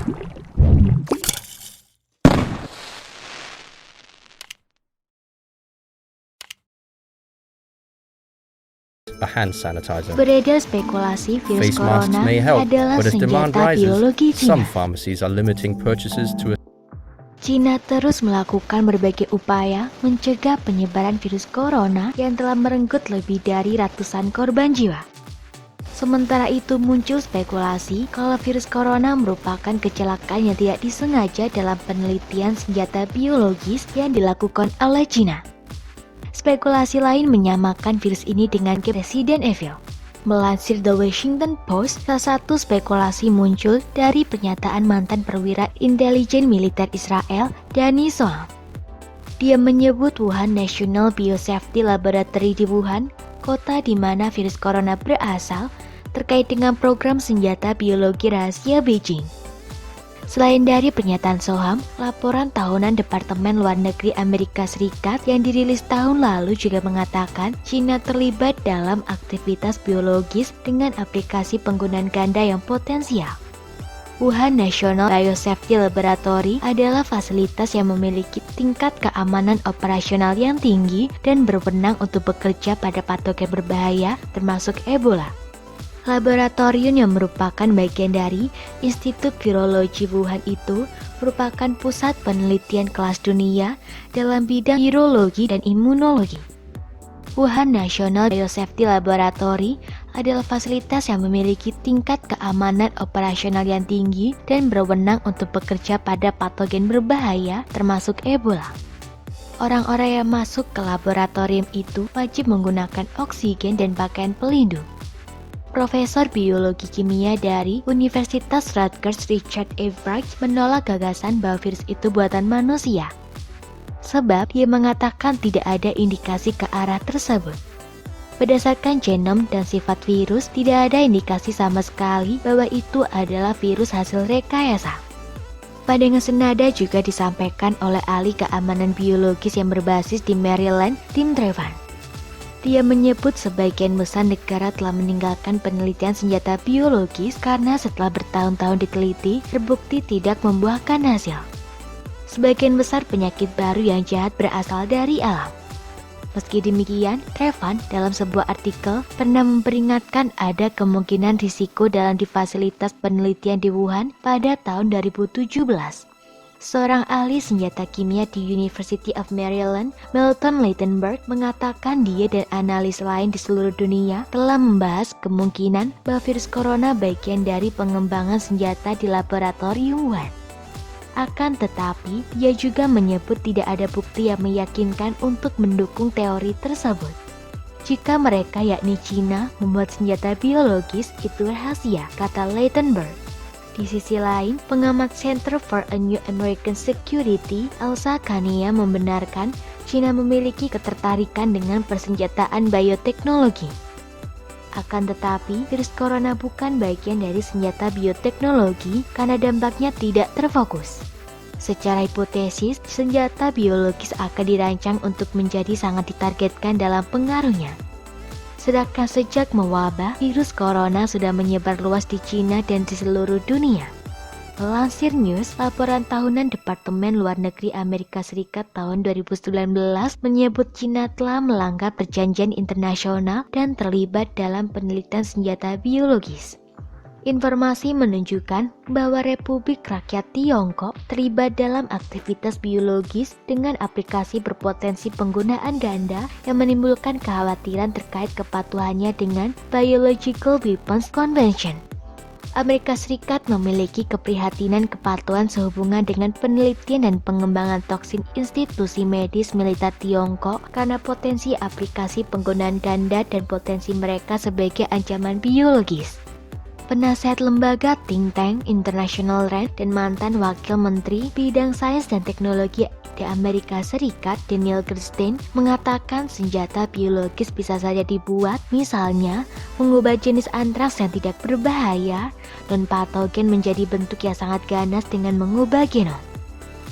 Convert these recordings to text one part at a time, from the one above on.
A hand sanitizer. Beredar spekulasi virus Face masks corona may help, adalah but as demand senjata rises, biologi some Cina. pharmacies are limiting purchases to a Cina terus melakukan berbagai upaya mencegah penyebaran virus corona yang telah merenggut lebih dari ratusan korban jiwa. Sementara itu muncul spekulasi kalau virus corona merupakan kecelakaan yang tidak disengaja dalam penelitian senjata biologis yang dilakukan oleh Cina. Spekulasi lain menyamakan virus ini dengan Resident Evil. Melansir The Washington Post, salah satu spekulasi muncul dari pernyataan mantan perwira intelijen militer Israel, Danny Soal. Dia menyebut Wuhan National Biosafety Laboratory di Wuhan, kota di mana virus corona berasal, terkait dengan program senjata biologi rahasia Beijing. Selain dari pernyataan Soham, laporan tahunan Departemen Luar Negeri Amerika Serikat yang dirilis tahun lalu juga mengatakan Cina terlibat dalam aktivitas biologis dengan aplikasi penggunaan ganda yang potensial. Wuhan National Biosafety Laboratory adalah fasilitas yang memiliki tingkat keamanan operasional yang tinggi dan berwenang untuk bekerja pada patogen berbahaya termasuk Ebola. Laboratorium yang merupakan bagian dari Institut Virologi Wuhan itu merupakan pusat penelitian kelas dunia dalam bidang virologi dan imunologi. Wuhan National Biosafety Laboratory adalah fasilitas yang memiliki tingkat keamanan operasional yang tinggi dan berwenang untuk bekerja pada patogen berbahaya termasuk Ebola. Orang-orang yang masuk ke laboratorium itu wajib menggunakan oksigen dan pakaian pelindung. Profesor Biologi Kimia dari Universitas Rutgers Richard Everett menolak gagasan bahwa virus itu buatan manusia. Sebab ia mengatakan tidak ada indikasi ke arah tersebut. Berdasarkan genom dan sifat virus, tidak ada indikasi sama sekali bahwa itu adalah virus hasil rekayasa. Pandangan senada juga disampaikan oleh ahli keamanan biologis yang berbasis di Maryland, Tim Trevan. Dia menyebut sebagian besar negara telah meninggalkan penelitian senjata biologis karena setelah bertahun-tahun diteliti, terbukti tidak membuahkan hasil. Sebagian besar penyakit baru yang jahat berasal dari alam. Meski demikian, Trevan dalam sebuah artikel pernah memperingatkan ada kemungkinan risiko dalam di fasilitas penelitian di Wuhan pada tahun 2017. Seorang ahli senjata kimia di University of Maryland, Milton Lichtenberg, mengatakan dia dan analis lain di seluruh dunia telah membahas kemungkinan bahwa virus corona bagian dari pengembangan senjata di laboratorium Wuhan. Akan tetapi, dia juga menyebut tidak ada bukti yang meyakinkan untuk mendukung teori tersebut. Jika mereka yakni Cina membuat senjata biologis, itu rahasia, kata Lichtenberg. Di sisi lain, pengamat Center for a New American Security, Elsa Kania membenarkan Cina memiliki ketertarikan dengan persenjataan bioteknologi. Akan tetapi, virus corona bukan bagian dari senjata bioteknologi karena dampaknya tidak terfokus. Secara hipotesis, senjata biologis akan dirancang untuk menjadi sangat ditargetkan dalam pengaruhnya. Sedangkan sejak mewabah, virus corona sudah menyebar luas di Cina dan di seluruh dunia. Melansir News, laporan tahunan Departemen Luar Negeri Amerika Serikat tahun 2019 menyebut Cina telah melanggar perjanjian internasional dan terlibat dalam penelitian senjata biologis. Informasi menunjukkan bahwa Republik Rakyat Tiongkok terlibat dalam aktivitas biologis dengan aplikasi berpotensi penggunaan ganda yang menimbulkan kekhawatiran terkait kepatuhannya dengan Biological Weapons Convention. Amerika Serikat memiliki keprihatinan kepatuhan sehubungan dengan penelitian dan pengembangan toksin institusi medis militer Tiongkok karena potensi aplikasi penggunaan ganda dan potensi mereka sebagai ancaman biologis. Penasehat lembaga think tank International Rand dan mantan wakil menteri bidang sains dan teknologi di Amerika Serikat Daniel Gerstein mengatakan senjata biologis bisa saja dibuat, misalnya mengubah jenis antraks yang tidak berbahaya dan patogen menjadi bentuk yang sangat ganas dengan mengubah genom,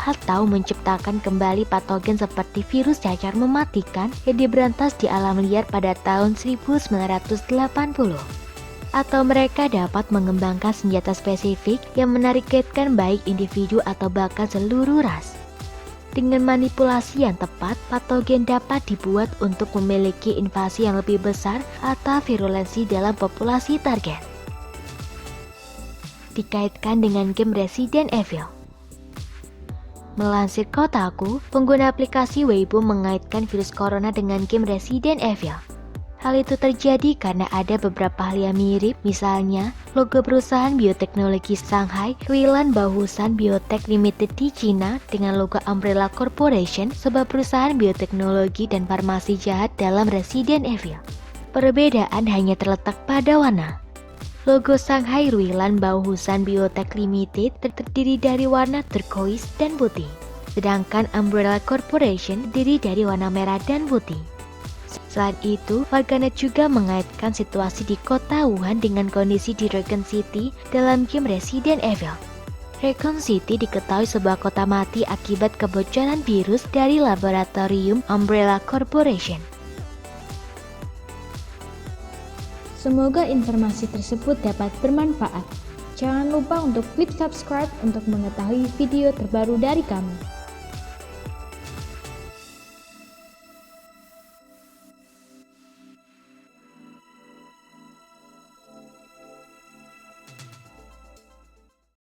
atau menciptakan kembali patogen seperti virus cacar mematikan yang diberantas di alam liar pada tahun 1980. atau mereka dapat mengembangkan senjata spesifik yang menargetkan baik individu atau bahkan seluruh ras. Dengan manipulasi yang tepat, patogen dapat dibuat untuk memiliki invasi yang lebih besar atau virulensi dalam populasi target. Dikaitkan dengan game Resident Evil. Melansir Kotaku, pengguna aplikasi Weibo mengaitkan virus corona dengan game Resident Evil. Hal itu terjadi karena ada beberapa hal yang mirip, misalnya logo perusahaan bioteknologi Shanghai Ruilan Baohusan Biotech Limited di Cina dengan logo Umbrella Corporation, sebuah perusahaan bioteknologi dan farmasi jahat dalam Resident Evil. Perbedaan hanya terletak pada warna. Logo Shanghai Ruilan Baohusan Biotech Limited terdiri dari warna turquoise dan putih, sedangkan Umbrella Corporation terdiri dari warna merah dan putih. Selain itu, warganet juga mengaitkan situasi di kota Wuhan dengan kondisi di Raccoon City dalam game Resident Evil. Raccoon City diketahui sebuah kota mati akibat kebocoran virus dari laboratorium Umbrella Corporation. Semoga informasi tersebut dapat bermanfaat. Jangan lupa untuk klik subscribe untuk mengetahui video terbaru dari kami.